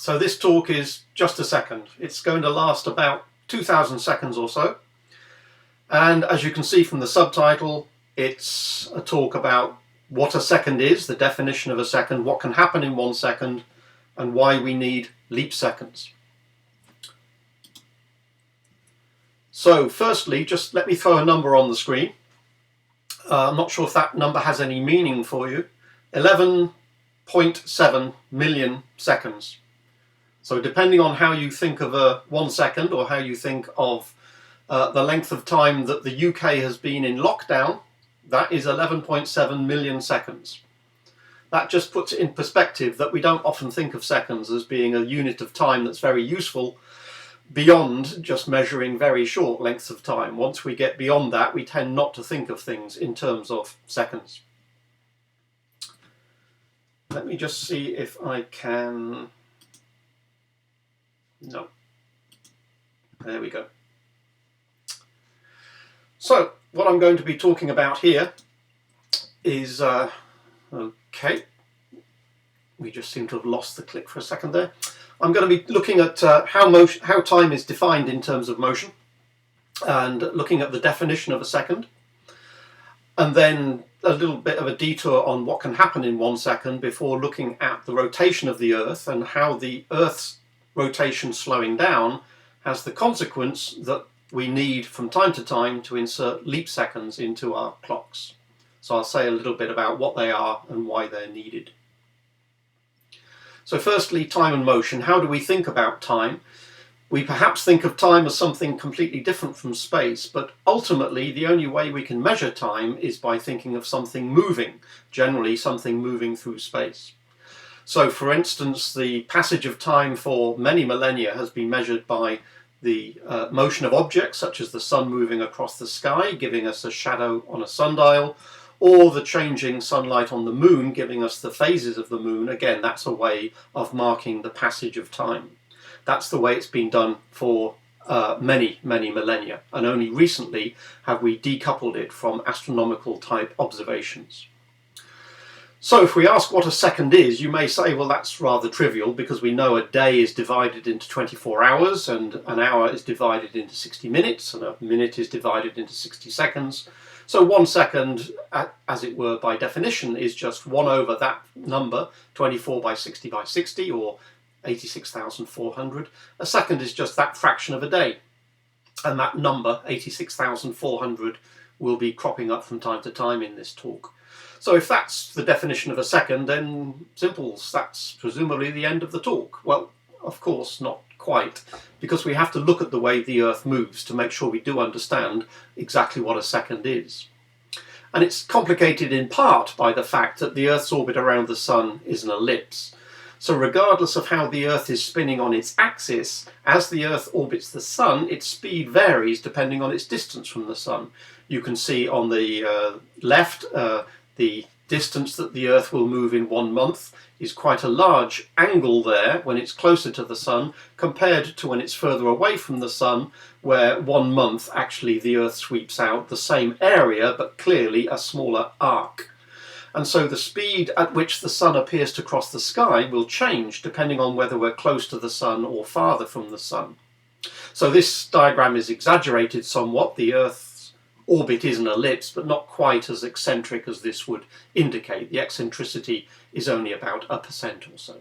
So this talk is just a second. It's going to last about 2,000 seconds or so. And as you can see from the subtitle, it's a talk about what a second is, the definition of a second, what can happen in 1 second, and why we need leap seconds. So firstly, just let me throw a number on the screen. I'm not sure if that number has any meaning for you. 11.7 million seconds. So depending on how you think of 1 second, or how you think of the length of time that the UK has been in lockdown, that is 11.7 million seconds. That just puts it in perspective that we don't often think of seconds as being a unit of time that's very useful beyond just measuring very short lengths of time. Once we get beyond that, we tend not to think of things in terms of seconds. Let me just see if I can... No. There we go. So, what I'm going to be talking about here is... okay. We just seem to have lost the click for a second there. I'm going to be looking at how time is defined in terms of motion, and looking at the definition of a second, and then a little bit of a detour on what can happen in 1 second before looking at the rotation of the Earth and how the Earth's rotation slowing down has the consequence that we need from time to time to insert leap seconds into our clocks. So I'll say a little bit about what they are and why they're needed. So firstly, time and motion. How do we think about time? We perhaps think of time as something completely different from space, but ultimately the only way we can measure time is by thinking of something moving, generally something moving through space. So for instance, the passage of time for many millennia has been measured by the motion of objects, such as the sun moving across the sky, giving us a shadow on a sundial, or the changing sunlight on the moon, giving us the phases of the moon. Again, that's a way of marking the passage of time. That's the way it's been done for many millennia, and only recently have we decoupled it from astronomical type observations. So if we ask what a second is, you may say, well, that's rather trivial, because we know a day is divided into 24 hours, and an hour is divided into 60 minutes, and a minute is divided into 60 seconds. So 1 second, as it were, by definition, is just 1 over that number, 24 by 60 by 60, or 86,400. A second is just that fraction of a day. And that number, 86,400, will be cropping up from time to time in this talk. So if that's the definition of a second, then simples, that's presumably the end of the talk. Well, of course, not quite, because we have to look at the way the Earth moves to make sure we do understand exactly what a second is. And it's complicated in part by the fact that the Earth's orbit around the Sun is an ellipse. So regardless of how the Earth is spinning on its axis, as the Earth orbits the Sun, its speed varies depending on its distance from the Sun. You can see on the left the distance that the Earth will move in 1 month is quite a large angle there when it's closer to the Sun, compared to when it's further away from the Sun, where 1 month actually the Earth sweeps out the same area but clearly a smaller arc. And so the speed at which the Sun appears to cross the sky will change depending on whether we're close to the Sun or farther from the Sun. So this diagram is exaggerated somewhat. The Earth's orbit is an ellipse, but not quite as eccentric as this would indicate. The eccentricity is only about 1% or so.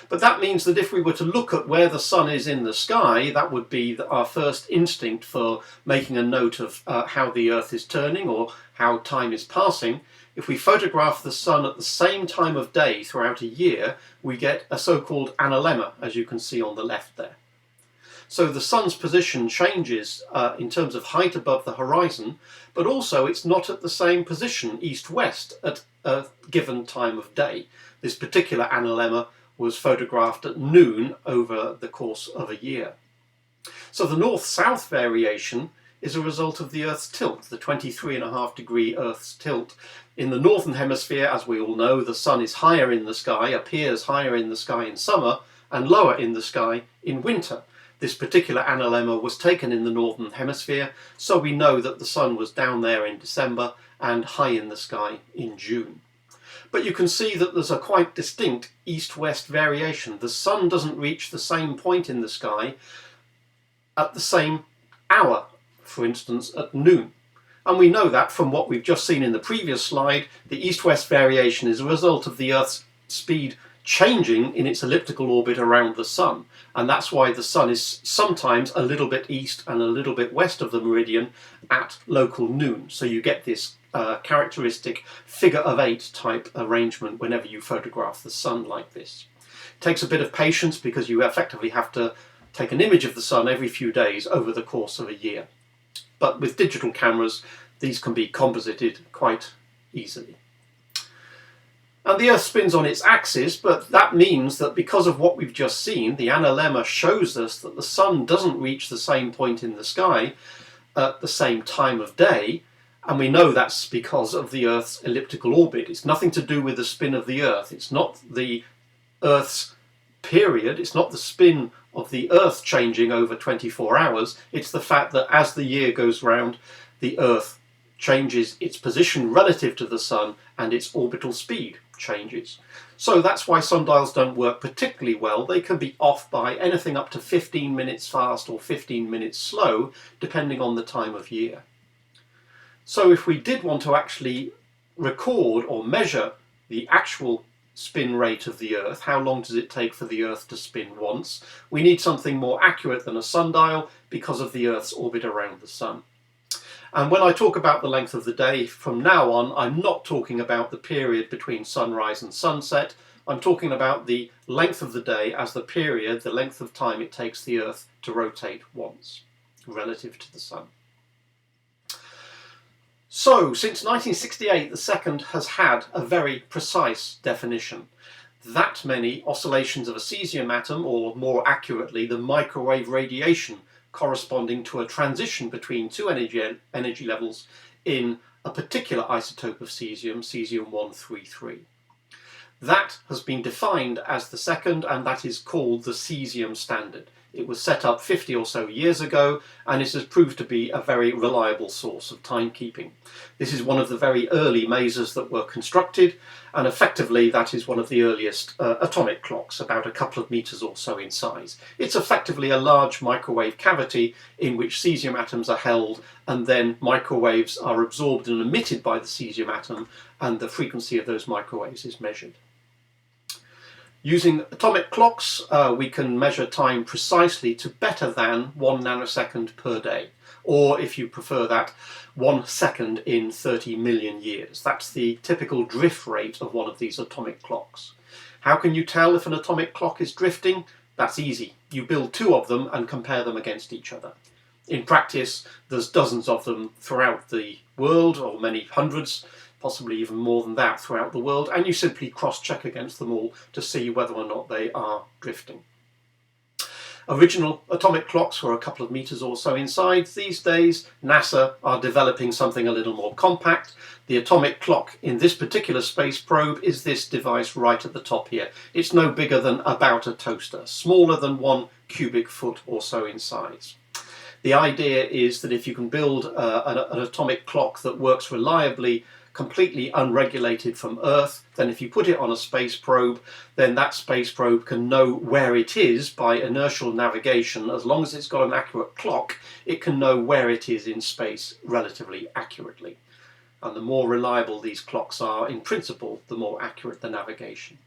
But that means that if we were to look at where the Sun is in the sky, that would be our first instinct for making a note of how the Earth is turning or how time is passing. If we photograph the Sun at the same time of day throughout a year, we get a so-called analemma, as you can see on the left there. So the Sun's position changes in terms of height above the horizon, but also it's not at the same position east-west at a given time of day. This particular analemma was photographed at noon over the course of a year. So the north-south variation is a result of the Earth's tilt, the 23.5 degree Earth's tilt. In the northern hemisphere, as we all know, the Sun is higher in the sky, appears higher in the sky in summer, and lower in the sky in winter. This particular analemma was taken in the northern hemisphere, so we know that the Sun was down there in December and high in the sky in June. But you can see that there's a quite distinct east-west variation. The sun doesn't reach the same point in the sky at the same hour, for instance, at noon. And we know that from what we've just seen in the previous slide. The east-west variation is a result of the Earth's speed changing in its elliptical orbit around the sun, and that's why the sun is sometimes a little bit east and a little bit west of the meridian at local noon. So you get this characteristic figure of 8 type arrangement whenever you photograph the sun like this. It takes a bit of patience because you effectively have to take an image of the sun every few days over the course of a year. But with digital cameras, these can be composited quite easily. And the Earth spins on its axis, but that means that because of what we've just seen, the analemma shows us that the sun doesn't reach the same point in the sky at the same time of day, and we know that's because of the Earth's elliptical orbit. It's nothing to do with the spin of the Earth. It's not the Earth's period, it's not the spin of the Earth changing over 24 hours, it's the fact that as the year goes round, the Earth changes its position relative to the sun and its orbital speed changes. So that's why sundials don't work particularly well. They can be off by anything up to 15 minutes fast or 15 minutes slow, depending on the time of year. So if we did want to actually record or measure the actual spin rate of the Earth, how long does it take for the Earth to spin once, we need something more accurate than a sundial because of the Earth's orbit around the sun. And when I talk about the length of the day from now on, I'm not talking about the period between sunrise and sunset. I'm talking about the length of the day as the period, the length of time it takes the Earth to rotate once relative to the sun. So, since 1968, the second has had a very precise definition. That many oscillations of a cesium atom, or more accurately, the microwave radiation corresponding to a transition between two energy levels in a particular isotope of cesium, cesium-133. That has been defined as the second, and that is called the cesium standard. It was set up 50 or so years ago, and it has proved to be a very reliable source of timekeeping. This is one of the very early masers that were constructed, and effectively that is one of the earliest atomic clocks, about a couple of meters or so in size. It's effectively a large microwave cavity in which cesium atoms are held, and then microwaves are absorbed and emitted by the cesium atom, and the frequency of those microwaves is measured. Using atomic clocks, we can measure time precisely to better than 1 nanosecond per day, or if you prefer that, 1 second in 30 million years. That's the typical drift rate of one of these atomic clocks. How can you tell if an atomic clock is drifting? That's easy. You build 2 of them and compare them against each other. In practice, there's dozens of them throughout the world, or many hundreds, possibly even more than that throughout the world, and you simply cross-check against them all to see whether or not they are drifting. Original atomic clocks were a couple of meters or so in size. These days, NASA are developing something a little more compact. The atomic clock in this particular space probe is this device right at the top here. It's no bigger than about a toaster, smaller than 1 cubic foot or so in size. The idea is that if you can build an atomic clock that works reliably, completely unregulated from Earth, then if you put it on a space probe, then that space probe can know where it is by inertial navigation. As long as it's got an accurate clock, it can know where it is in space relatively accurately. And the more reliable these clocks are, in principle, the more accurate the navigation.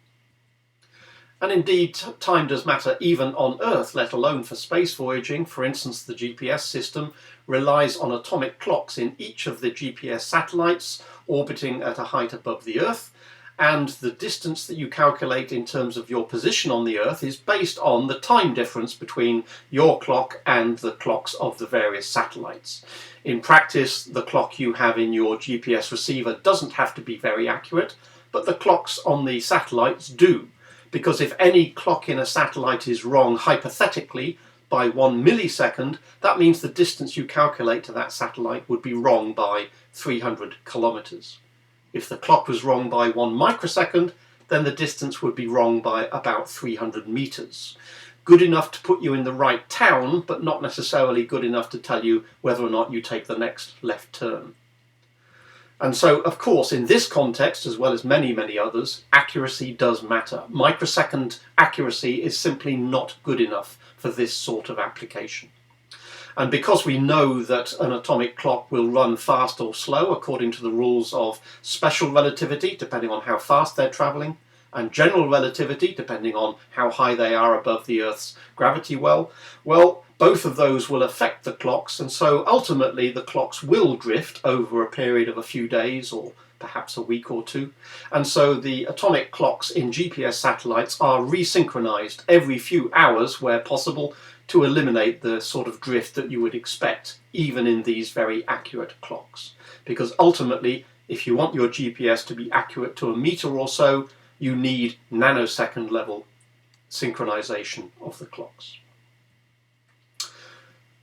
And indeed, time does matter even on Earth, let alone for space voyaging. For instance, the GPS system relies on atomic clocks in each of the GPS satellites orbiting at a height above the Earth, and the distance that you calculate in terms of your position on the Earth is based on the time difference between your clock and the clocks of the various satellites. In practice, the clock you have in your GPS receiver doesn't have to be very accurate, but the clocks on the satellites do. Because if any clock in a satellite is wrong hypothetically by 1 millisecond, that means the distance you calculate to that satellite would be wrong by 300 kilometers. If the clock was wrong by 1 microsecond, then the distance would be wrong by about 300 meters. Good enough to put you in the right town, but not necessarily good enough to tell you whether or not you take the next left turn. And so, of course, in this context, as well as many, many others, accuracy does matter. Microsecond accuracy is simply not good enough for this sort of application. And because we know that an atomic clock will run fast or slow according to the rules of special relativity, depending on how fast they're traveling, and general relativity, depending on how high they are above the Earth's gravity well, both of those will affect the clocks, and so ultimately the clocks will drift over a period of a few days or perhaps a week or two. And so the atomic clocks in GPS satellites are resynchronized every few hours where possible to eliminate the sort of drift that you would expect even in these very accurate clocks. Because ultimately, if you want your GPS to be accurate to a meter or so, you need nanosecond level synchronization of the clocks.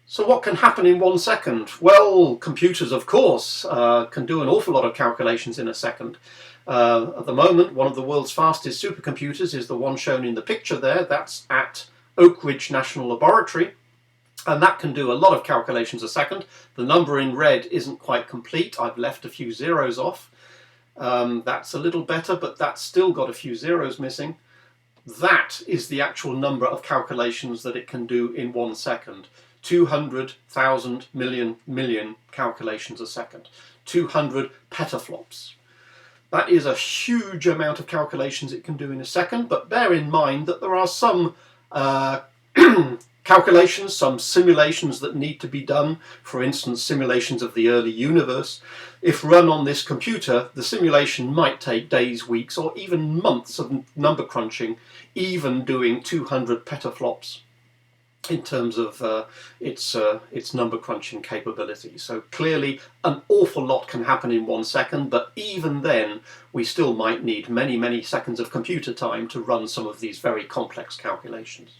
So what can happen in 1 second? Well, computers, of course, can do an awful lot of calculations in a second. At the moment, one of the world's fastest supercomputers is the one shown in the picture there. That's at Oak Ridge National Laboratory, and that can do a lot of calculations a second. The number in red isn't quite complete. I've left a few zeros off. That's a little better, but that's still got a few zeros missing. That is the actual number of calculations that it can do in 1 second. 200,000 million calculations a second. 200 petaflops. That is a huge amount of calculations it can do in a second, but bear in mind that there are some calculations, some simulations that need to be done, for instance simulations of the early universe. If run on this computer, the simulation might take days, weeks, or even months of number crunching, even doing 200 petaflops in terms of its number crunching capability. So clearly an awful lot can happen in 1 second, but even then we still might need many, many seconds of computer time to run some of these very complex calculations.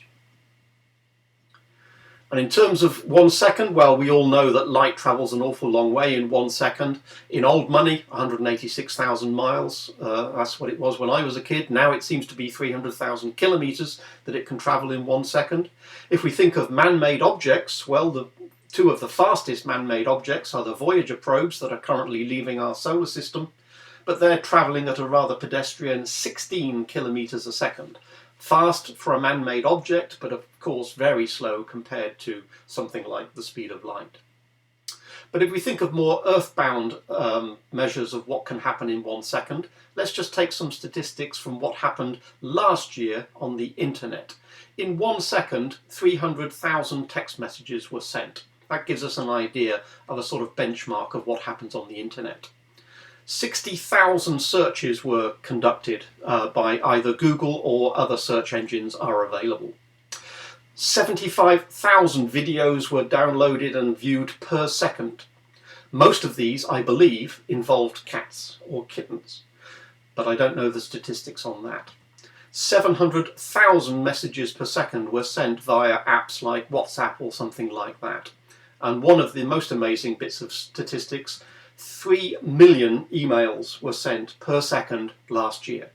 And in terms of 1 second, well, we all know that light travels an awful long way in 1 second. In old money, 186,000 miles. That's what it was when I was a kid. Now it seems to be 300,000 kilometers that it can travel in 1 second. If we think of man-made objects, well, the two of the fastest man-made objects are the Voyager probes that are currently leaving our solar system, but they're traveling at a rather pedestrian 16 kilometers a second. Fast for a man-made object, but of course very slow compared to something like the speed of light. But if we think of more earthbound measures of what can happen in 1 second, let's just take some statistics from what happened last year on the internet. In 1 second, 300,000 text messages were sent. That gives us an idea of a sort of benchmark of what happens on the internet. 60,000 searches were conducted by either Google or other search engines are available. 75,000 videos were downloaded and viewed per second. Most of these, I believe, involved cats or kittens, but I don't know the statistics on that. 700,000 messages per second were sent via apps like WhatsApp or something like that. And one of the most amazing bits of statistics, 3 million emails were sent per second last year.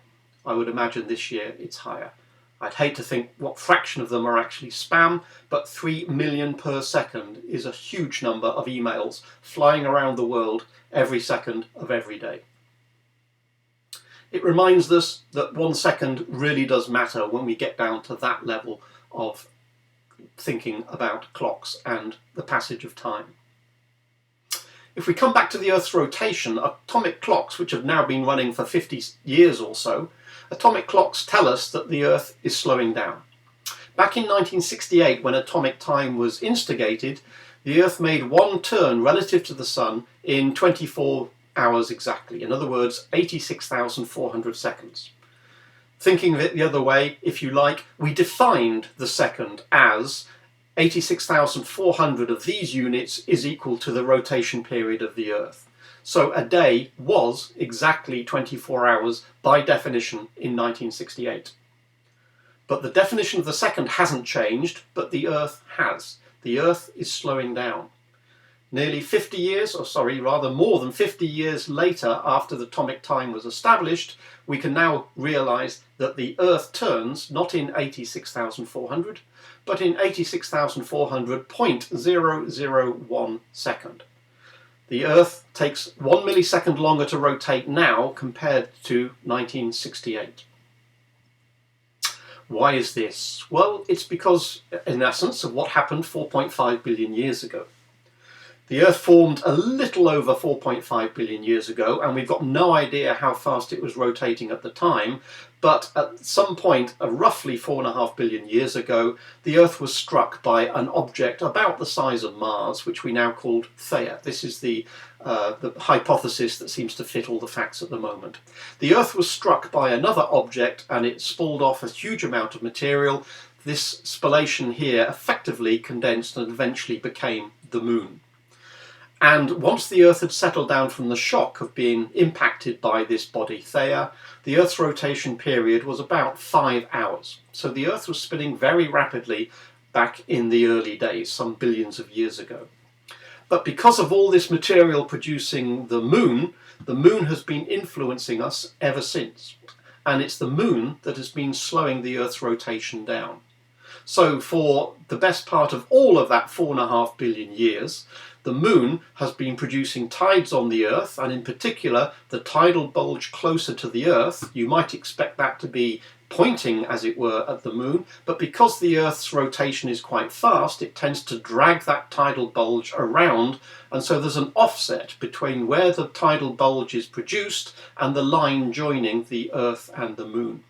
I would imagine this year it's higher. I'd hate to think what fraction of them are actually spam, but 3 million per second is a huge number of emails flying around the world every second of every day. It reminds us that 1 second really does matter when we get down to that level of thinking about clocks and the passage of time. If we come back to the Earth's rotation, atomic clocks, which have now been running for 50 years or so, atomic clocks tell us that the Earth is slowing down. Back in 1968, when atomic time was instigated, the Earth made one turn relative to the Sun in 24 hours exactly. In other words, 86,400 seconds. Thinking of it the other way, if you like, we defined the second as 86,400 of these units is equal to the rotation period of the Earth. So a day was exactly 24 hours by definition in 1968. But the definition of the second hasn't changed, but the Earth has. The Earth is slowing down. Nearly 50 years, or sorry, rather more than 50 years later, after the atomic time was established, we can now realize that the Earth turns not in 86,400, but in 86,400.001 second. The Earth takes 1 millisecond longer to rotate now compared to 1968. Why is this? Well, it's because, in essence, of what happened 4.5 billion years ago. The Earth formed a little over 4.5 billion years ago, and we've got no idea how fast it was rotating at the time, but at some point, roughly 4.5 billion years ago, the Earth was struck by an object about the size of Mars, which we now call Theia. This is the hypothesis that seems to fit all the facts at the moment. The Earth was struck by another object, and it spalled off a huge amount of material. This spallation here effectively condensed and eventually became the Moon. And once the Earth had settled down from the shock of being impacted by this body Theia, the Earth's rotation period was about 5 hours. So the Earth was spinning very rapidly back in the early days, some billions of years ago. But because of all this material producing the Moon has been influencing us ever since. And it's the Moon that has been slowing the Earth's rotation down. So for the best part of all of that 4.5 billion years, the Moon has been producing tides on the Earth, and in particular the tidal bulge closer to the Earth. You might expect that to be pointing, as it were, at the Moon, but because the Earth's rotation is quite fast, it tends to drag that tidal bulge around, and so there's an offset between where the tidal bulge is produced and the line joining the Earth and the Moon.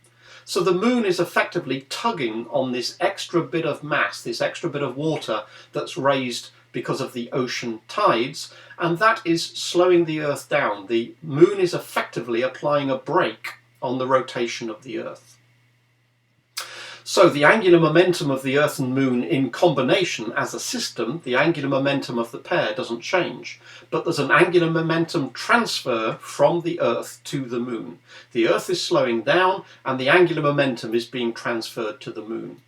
So the Moon is effectively tugging on this extra bit of mass, this extra bit of water that's raised because of the ocean tides, and that is slowing the Earth down. The Moon is effectively applying a brake on the rotation of the Earth. So the angular momentum of the Earth and Moon in combination as a system, the angular momentum of the pair doesn't change, but there's an angular momentum transfer from the Earth to the Moon. The Earth is slowing down and the angular momentum is being transferred to the Moon.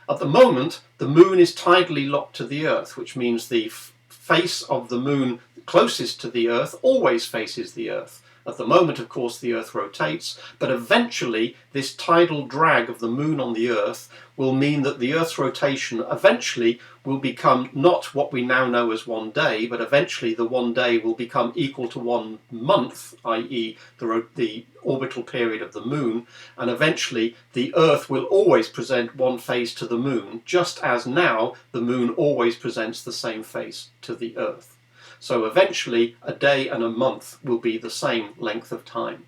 At the moment, the Moon is tidally locked to the Earth, which means the face of the Moon closest to the Earth always faces the Earth. At the moment, of course, the Earth rotates, but eventually this tidal drag of the Moon on the Earth will mean that the Earth's rotation eventually will become not what we now know as 1 day, but eventually the 1 day will become equal to 1 month, i.e. the orbital period of the Moon, and eventually the Earth will always present one face to the Moon, just as now the Moon always presents the same face to the Earth. So eventually a day and a month will be the same length of time.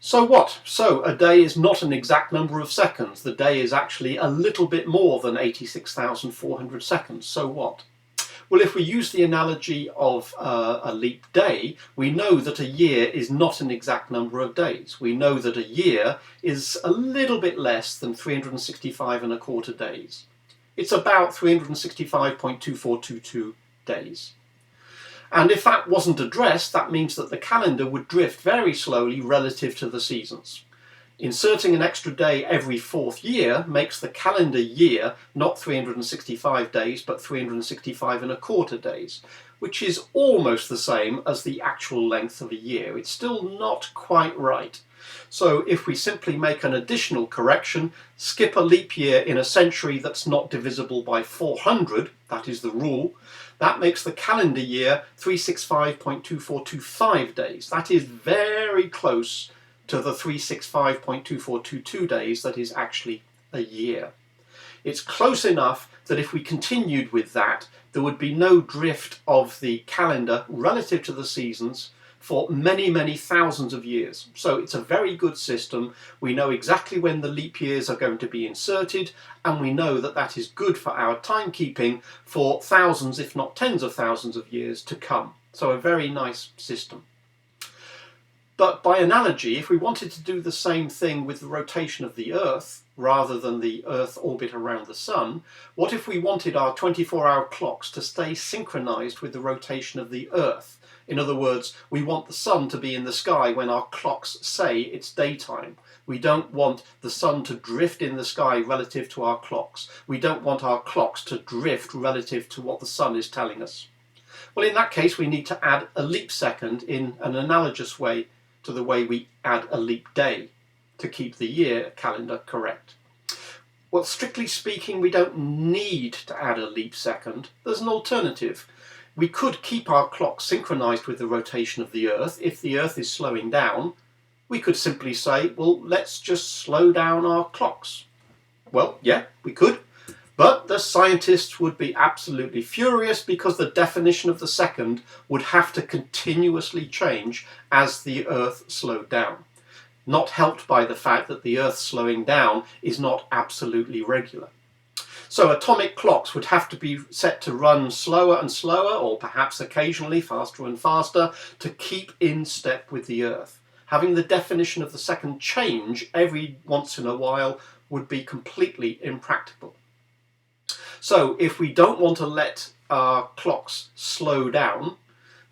So what? So a day is not an exact number of seconds. The day is actually a little bit more than 86,400 seconds. So what? Well, if we use the analogy of a leap day, we know that a year is not an exact number of days. We know that a year is a little bit less than 365.25 days. It's about 365.2422 days. And if that wasn't addressed, that means that the calendar would drift very slowly relative to the seasons. Inserting an extra day every 4th year makes the calendar year not 365 days, but 365.25 days, which is almost the same as the actual length of a year. It's still not quite right. So if we simply make an additional correction, skip a leap year in a century that's not divisible by 400, that is the rule, that makes the calendar year 365.2425 days. That is very close to the 365.2422 days that is actually a year. It's close enough that if we continued with that, there would be no drift of the calendar relative to the seasons for many, many thousands of years. So it's a very good system. We know exactly when the leap years are going to be inserted, and we know that that is good for our timekeeping for thousands, if not tens of thousands of years to come. So a very nice system. But by analogy, if we wanted to do the same thing with the rotation of the Earth, rather than the Earth orbit around the Sun, what if we wanted our 24-hour clocks to stay synchronized with the rotation of the Earth? In other words, we want the Sun to be in the sky when our clocks say it's daytime. We don't want the Sun to drift in the sky relative to our clocks. We don't want our clocks to drift relative to what the Sun is telling us. Well, in that case, we need to add a leap second in an analogous way to the way we add a leap day to keep the year calendar correct. Well, strictly speaking, we don't need to add a leap second. There's an alternative. we could keep our clock synchronized with the rotation of the Earth. If the Earth is slowing down, we could simply say, well, let's just slow down our clocks. Well, yeah, we could. But the scientists would be absolutely furious because the definition of the second would have to continuously change as the Earth slowed down. Not helped by the fact that the Earth slowing down is not absolutely regular. So atomic clocks would have to be set to run slower and slower, or perhaps occasionally faster and faster, to keep in step with the Earth. Having the definition of the second change every once in a while would be completely impractical. So if we don't want to let our clocks slow down,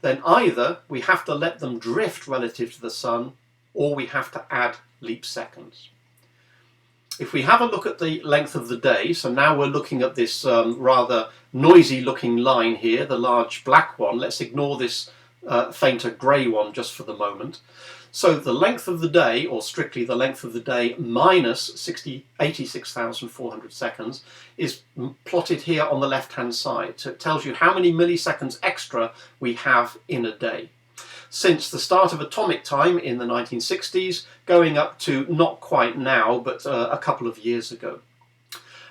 then either we have to let them drift relative to the sun, or we have to add leap seconds. If we have a look at the length of the day, so now we're looking at this rather noisy looking line here, the large black one. Let's ignore this fainter grey one just for the moment. So the length of the day, or strictly the length of the day minus 86,400 seconds, is plotted here on the left-hand side. So it tells you how many milliseconds extra we have in a day. Since the start of atomic time in the 1960s, going up to not quite now, but a couple of years ago.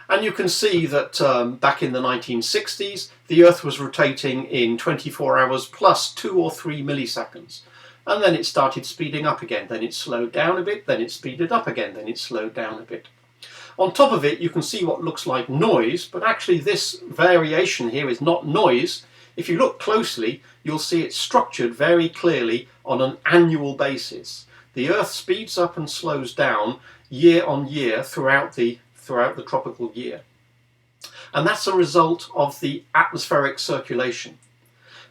And you can see that back in the 1960s, the Earth was rotating in 24 hours plus 2 or 3 milliseconds. And then it started speeding up again. Then it slowed down a bit, then it speeded up again, then it slowed down a bit. On top of it, you can see what looks like noise, but actually this variation here is not noise. If you look closely, you'll see it's structured very clearly on an annual basis. The Earth speeds up and slows down year on year throughout the tropical year. And that's a result of the atmospheric circulation.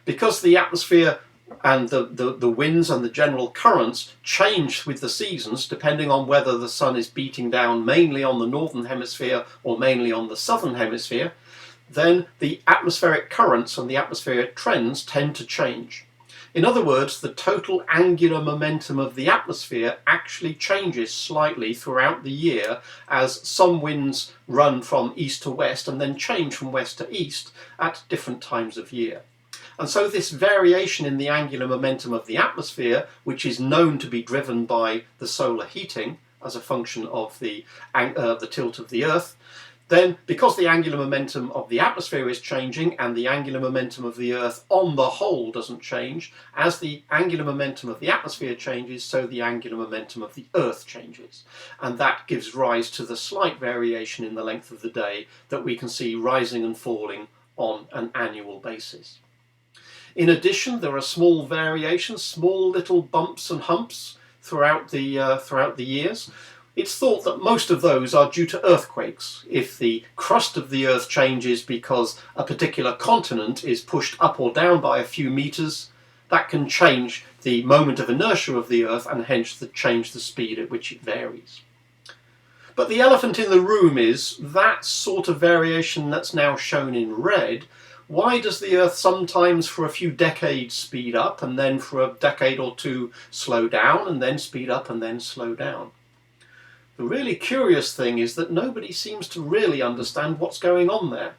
Because the atmosphere and the winds and the general currents change with the seasons depending on whether the sun is beating down mainly on the northern hemisphere or mainly on the southern hemisphere, then the atmospheric currents and the atmospheric trends tend to change. In other words, the total angular momentum of the atmosphere actually changes slightly throughout the year as some winds run from east to west and then change from west to east at different times of year. And so this variation in the angular momentum of the atmosphere, which is known to be driven by the solar heating as a function of the tilt of the Earth, then because the angular momentum of the atmosphere is changing and the angular momentum of the Earth on the whole doesn't change, as the angular momentum of the atmosphere changes, so the angular momentum of the Earth changes. And that gives rise to the slight variation in the length of the day that we can see rising and falling on an annual basis. In addition, there are small variations, small little bumps and humps throughout the years. It's thought that most of those are due to earthquakes. If the crust of the Earth changes because a particular continent is pushed up or down by a few meters, that can change the moment of inertia of the Earth and hence change the speed at which it varies. But the elephant in the room is that sort of variation that's now shown in red. Why does the Earth sometimes for a few decades speed up and then for a decade or two slow down and then speed up and then slow down? The really curious thing is that nobody seems to really understand what's going on there.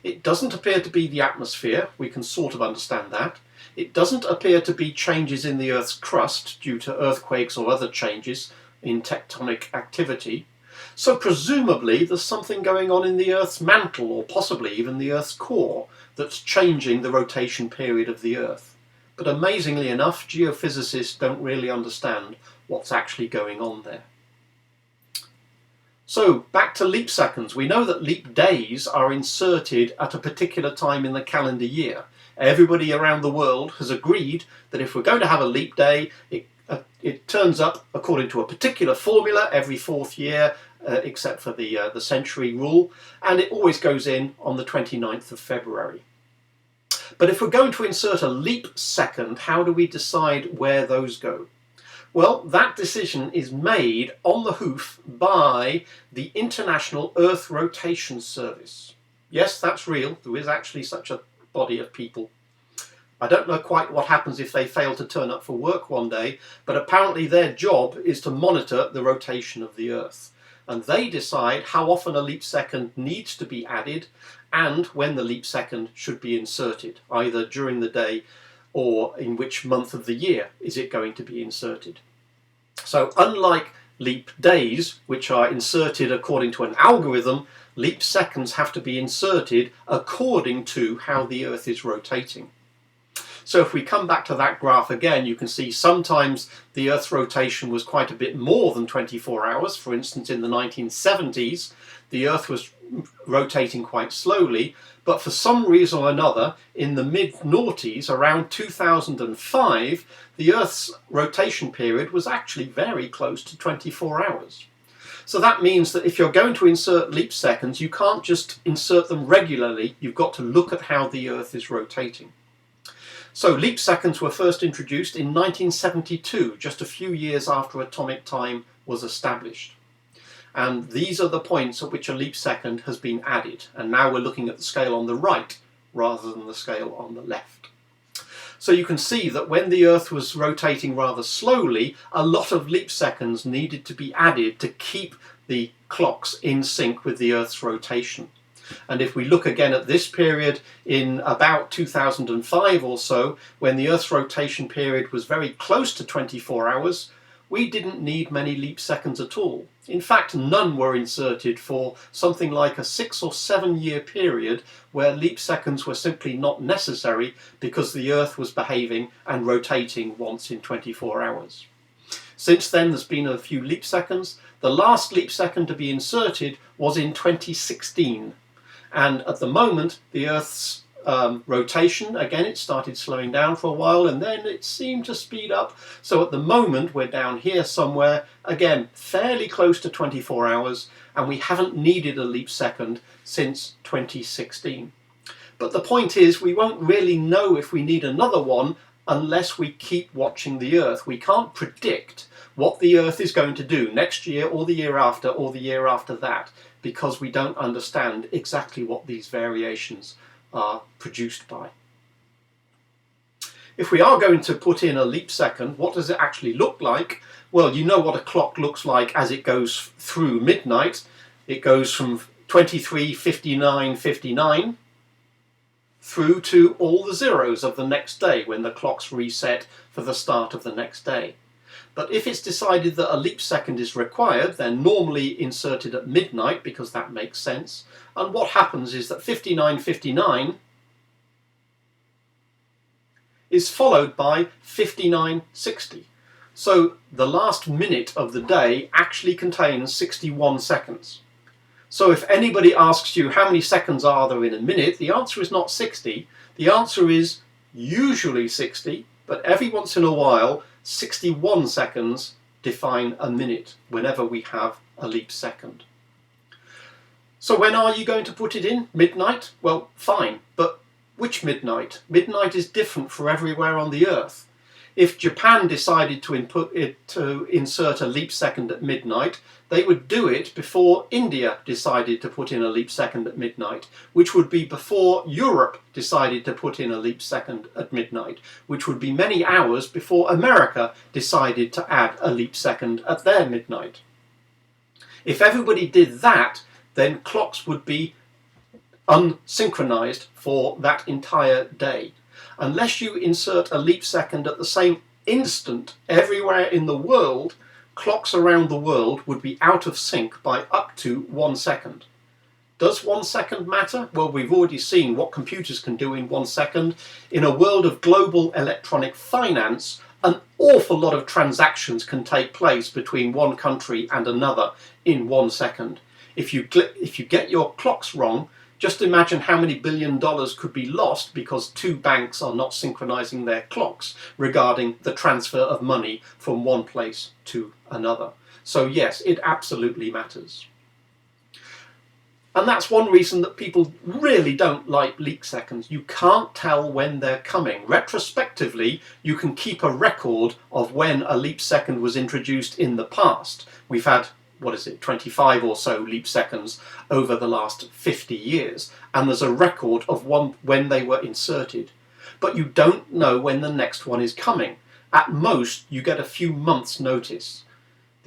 It doesn't appear to be the atmosphere, we can sort of understand that. It doesn't appear to be changes in the Earth's crust due to earthquakes or other changes in tectonic activity. So presumably there's something going on in the Earth's mantle or possibly even the Earth's core that's changing the rotation period of the Earth. But amazingly enough, geophysicists don't really understand what's actually going on there. So back to leap seconds. We know that leap days are inserted at a particular time in the calendar year. Everybody around the world has agreed that if we're going to have a leap day, it turns up according to a particular formula every fourth year, except for the century rule, and it always goes in on the 29th of February. But if we're going to insert a leap second, how do we decide where those go? Well, that decision is made on the hoof by the International Earth Rotation Service. Yes, that's real. There is actually such a body of people. I don't know quite what happens if they fail to turn up for work one day, but apparently their job is to monitor the rotation of the Earth. And they decide how often a leap second needs to be added and when the leap second should be inserted, either during the day or in which month of the year is it going to be inserted. So unlike leap days, which are inserted according to an algorithm, leap seconds have to be inserted according to how the Earth is rotating. So if we come back to that graph again, you can see sometimes the Earth's rotation was quite a bit more than 24 hours. For instance, in the 1970s, the Earth was rotating quite slowly, but for some reason or another, in the mid-noughties, around 2005, the Earth's rotation period was actually very close to 24 hours. So that means that if you're going to insert leap seconds, you can't just insert them regularly, you've got to look at how the Earth is rotating. So leap seconds were first introduced in 1972, just a few years after atomic time was established. And these are the points at which a leap second has been added. And now we're looking at the scale on the right rather than the scale on the left. So you can see that when the Earth was rotating rather slowly, a lot of leap seconds needed to be added to keep the clocks in sync with the Earth's rotation. And if we look again at this period in about 2005 or so, when the Earth's rotation period was very close to 24 hours, we didn't need many leap seconds at all. In fact, none were inserted for something like a 6 or 7 year period where leap seconds were simply not necessary because the Earth was behaving and rotating once in 24 hours. Since then, there's been a few leap seconds. The last leap second to be inserted was in 2016. And at the moment, the Earth's rotation, again, it started slowing down for a while and then it seemed to speed up. So at the moment, we're down here somewhere, again, fairly close to 24 hours, and we haven't needed a leap second since 2016. But the point is, we won't really know if we need another one unless we keep watching the Earth. We can't predict what the Earth is going to do next year or the year after or the year after that, because we don't understand exactly what these variations are produced by. If we are going to put in a leap second, what does it actually look like? Well, you know what a clock looks like as it goes through midnight. It goes from 23:59:59 through to all the zeros of the next day when the clocks reset for the start of the next day. But if it's decided that a leap second is required, they're normally inserted at midnight because that makes sense. And what happens is that 59:59 is followed by 59:60. So the last minute of the day actually contains 61 seconds. So if anybody asks you how many seconds are there in a minute, the answer is not 60. The answer is usually 60, but every once in a while 61 seconds define a minute whenever we have a leap second. So when are you going to put it in? Midnight? Well, fine, but which midnight? Midnight is different for everywhere on the Earth. If Japan decided to insert a leap second at midnight, they would do it before India decided to put in a leap second at midnight, which would be before Europe decided to put in a leap second at midnight, which would be many hours before America decided to add a leap second at their midnight. If everybody did that, then clocks would be unsynchronized for that entire day. Unless you insert a leap second at the same instant everywhere in the world, clocks around the world would be out of sync by up to 1 second. Does 1 second matter? Well, we've already seen what computers can do in 1 second. In a world of global electronic finance, an awful lot of transactions can take place between one country and another in 1 second. If you get your clocks wrong, just imagine how many $1 billion could be lost because two banks are not synchronizing their clocks regarding the transfer of money from one place to another. So yes, it absolutely matters. And that's one reason that people really don't like leap seconds. You can't tell when they're coming. Retrospectively, you can keep a record of when a leap second was introduced in the past. We've had 25 or so leap seconds over the last 50 years, and there's a record of when they were inserted. But you don't know when the next one is coming. At most, you get a few months' notice.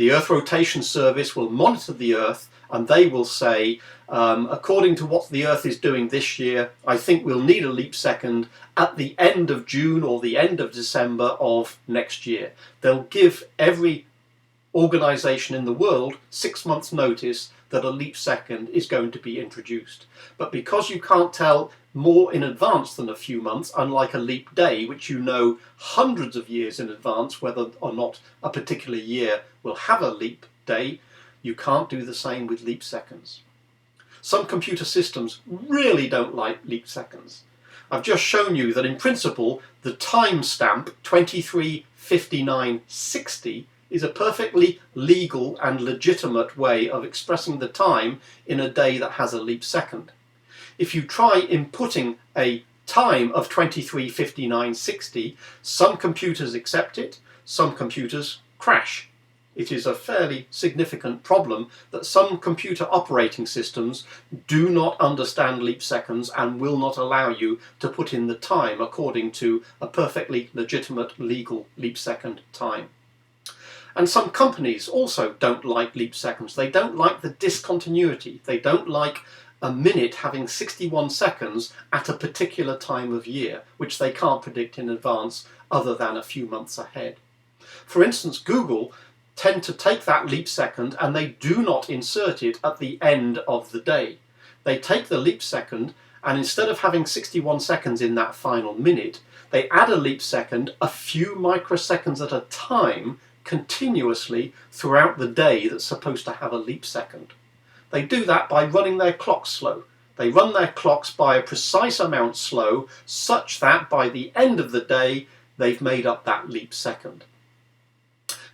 The Earth Rotation Service will monitor the Earth, and they will say, according to what the Earth is doing this year, I think we'll need a leap second at the end of June or the end of December of next year. They'll give every organisation in the world 6 months' notice that a leap second is going to be introduced. But because you can't tell more in advance than a few months, unlike a leap day, which you know hundreds of years in advance whether or not a particular year will have a leap day, you can't do the same with leap seconds. Some computer systems really don't like leap seconds. I've just shown you that in principle the timestamp 23:59:60 is a perfectly legal and legitimate way of expressing the time in a day that has a leap second. If you try inputting a time of 23:59:60, some computers accept it, some computers crash. It is a fairly significant problem that some computer operating systems do not understand leap seconds and will not allow you to put in the time according to a perfectly legitimate legal leap second time. And some companies also don't like leap seconds. They don't like the discontinuity. They don't like a minute having 61 seconds at a particular time of year, which they can't predict in advance other than a few months ahead. For instance, Google tend to take that leap second and they do not insert it at the end of the day. They take the leap second and instead of having 61 seconds in that final minute, they add a leap second a few microseconds at a time continuously throughout the day that's supposed to have a leap second. They do that by running their clocks slow. They run their clocks by a precise amount slow such that by the end of the day they've made up that leap second.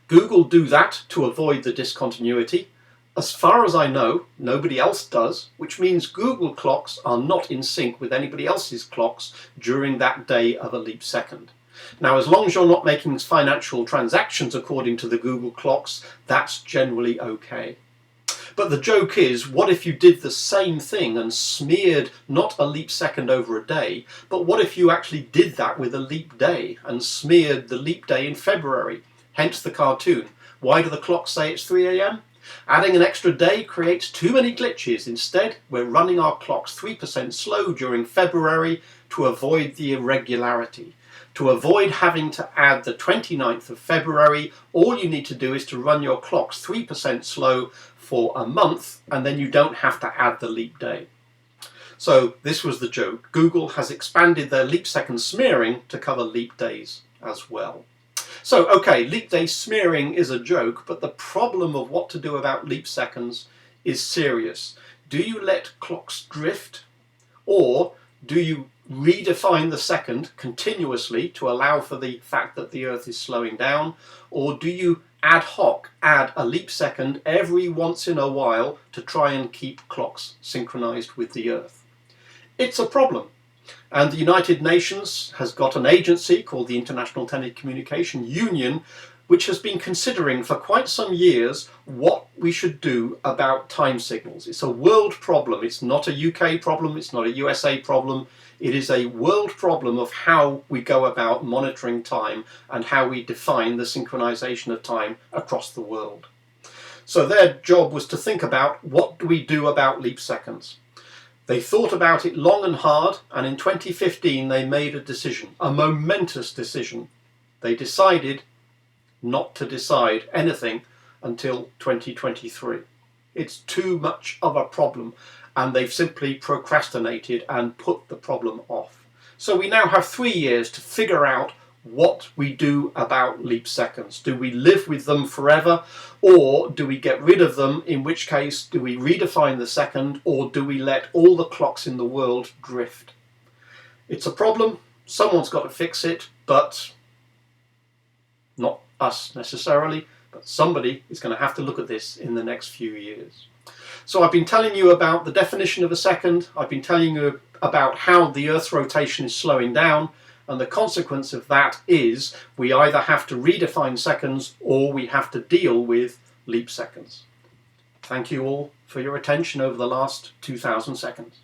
Google do that to avoid the discontinuity. As far as I know, nobody else does, which means Google clocks are not in sync with anybody else's clocks during that day of a leap second. Now, as long as you're not making financial transactions according to the Google clocks, that's generally okay. But the joke is, what if you did the same thing and smeared not a leap second over a day, but what if you actually did that with a leap day and smeared the leap day in February? Hence the cartoon. Why do the clocks say it's 3 a.m? Adding an extra day creates too many glitches. Instead, we're running our clocks 3% slow during February to avoid the irregularity. To avoid having to add the 29th of February, all you need to do is to run your clocks 3% slow for a month, and then you don't have to add the leap day. So this was the joke. Google has expanded their leap second smearing to cover leap days as well. So, okay, leap day smearing is a joke, but the problem of what to do about leap seconds is serious. Do you let clocks drift, or do you redefine the second continuously to allow for the fact that the Earth is slowing down, or do you ad hoc add a leap second every once in a while to try and keep clocks synchronized with the Earth? It's a problem. And the United Nations has got an agency called the International Telecommunication Union, which has been considering for quite some years what we should do about time signals. It's a world problem. It's not a UK problem. It's not a USA problem. It is a world problem of how we go about monitoring time and how we define the synchronization of time across the world. So their job was to think about what do we do about leap seconds. They thought about it long and hard, and in 2015 they made a decision, a momentous decision. They decided not to decide anything until 2023. It's too much of a problem, and they've simply procrastinated and put the problem off. So we now have 3 years to figure out what we do about leap seconds. Do we live with them forever, or do we get rid of them, in which case do we redefine the second, or do we let all the clocks in the world drift? It's a problem, someone's got to fix it, but not us necessarily, but somebody is going to have to look at this in the next few years. So I've been telling you about the definition of a second, I've been telling you about how the Earth's rotation is slowing down, and the consequence of that is we either have to redefine seconds or we have to deal with leap seconds. Thank you all for your attention over the last 2,000 seconds.